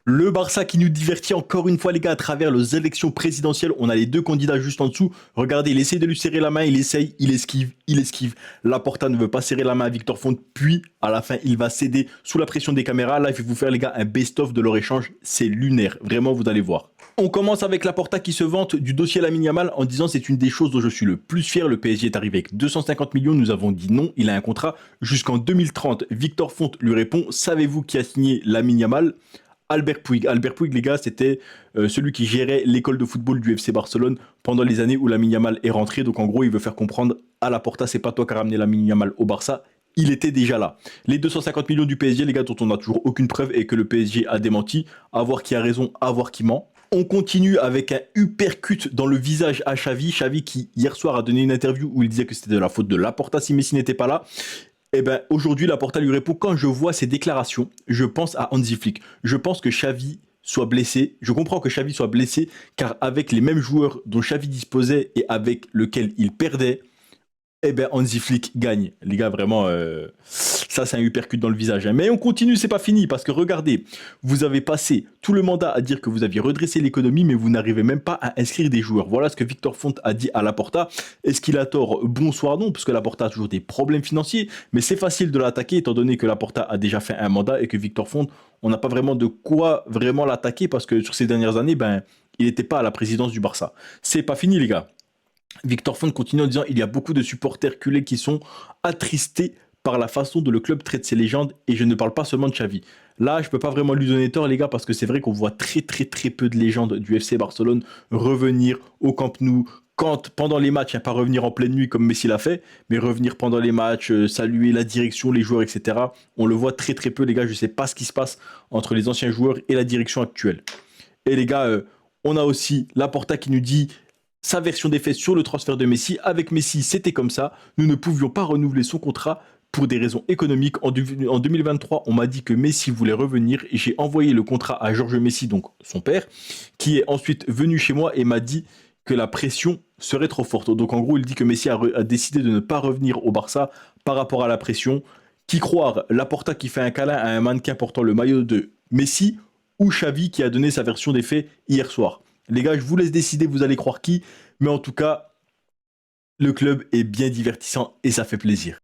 Le Barça qui nous divertit encore une fois, les gars, à travers les élections présidentielles. On a les deux candidats juste en dessous. Regardez, il essaye de lui serrer la main, il essaye, il esquive, il esquive. Laporta ne veut pas serrer la main à Victor Font, puis à la fin, il va céder sous la pression des caméras. Là, je vais vous faire, les gars, un best-of de leur échange. C'est lunaire. Vraiment, vous allez voir. On commence avec Laporta qui se vante du dossier Lamine Yamal en disant c'est une des choses dont je suis le plus fier. Le PSG est arrivé avec 250 millions. Nous avons dit non. Il a un contrat jusqu'en 2030. Victor Font lui répond savez-vous qui a signé Lamine Yamal? Albert Puig. Albert Puig, les gars, c'était celui qui gérait l'école de football du FC Barcelone pendant les années où Lamine Yamal est rentré. Donc en gros, il veut faire comprendre à Laporta, c'est pas toi qui as ramené Lamine Yamal au Barça. Il était déjà là. Les 250 millions du PSG, les gars, dont on n'a toujours aucune preuve et que le PSG a démenti. À voir qui a raison, à voir qui ment. On continue avec un uppercut dans le visage à Xavi. Xavi qui, hier soir, a donné une interview où il disait que c'était de la faute de Laporta si Messi n'était pas là. Eh ben, aujourd'hui, Laporta lui répond quand je vois ces déclarations, je pense à Hansi Flick. Je pense que Xavi soit blessé. Je comprends que Xavi soit blessé, car avec les mêmes joueurs dont Xavi disposait et avec lesquels il perdait, eh ben Hansi Flick gagne. Les gars, vraiment, ça c'est un uppercut dans le visage, hein. Mais on continue, c'est pas fini, parce que regardez, vous avez passé tout le mandat à dire que vous aviez redressé l'économie, mais vous n'arrivez même pas à inscrire des joueurs. Voilà ce que Victor Font a dit à Laporta. Est-ce qu'il a tort? Bonsoir non, parce que Laporta a toujours des problèmes financiers, mais c'est facile de l'attaquer, étant donné que Laporta a déjà fait un mandat et que Victor Font, on n'a pas vraiment de quoi vraiment l'attaquer, parce que sur ces dernières années, ben, il n'était pas à la présidence du Barça. C'est pas fini, les gars. Victor Font continue en disant il y a beaucoup de supporters culés qui sont attristés par la façon dont le club traite ses légendes et je ne parle pas seulement de Xavi. Là, je peux pas vraiment lui donner tort les gars parce que c'est vrai qu'on voit très peu de légendes du FC Barcelone revenir au Camp Nou quand pendant les matchs, hein, pas revenir en pleine nuit comme Messi l'a fait, mais revenir pendant les matchs, saluer la direction, les joueurs, etc. On le voit très peu les gars, je sais pas ce qui se passe entre les anciens joueurs et la direction actuelle. Et les gars, on a aussi Laporta qui nous dit sa version des faits sur le transfert de Messi. Avec Messi, c'était comme ça. Nous ne pouvions pas renouveler son contrat pour des raisons économiques. En 2023, on m'a dit que Messi voulait revenir et j'ai envoyé le contrat à Georges Messi, donc son père, qui est ensuite venu chez moi et m'a dit que la pression serait trop forte. Donc en gros, il dit que Messi a décidé de ne pas revenir au Barça par rapport à la pression. Qui croire Laporta qui fait un câlin à un mannequin portant le maillot de Messi ou Xavi qui a donné sa version des faits hier soir? Les gars, je vous laisse décider, vous allez croire qui. Mais en tout cas, le club est bien divertissant et ça fait plaisir.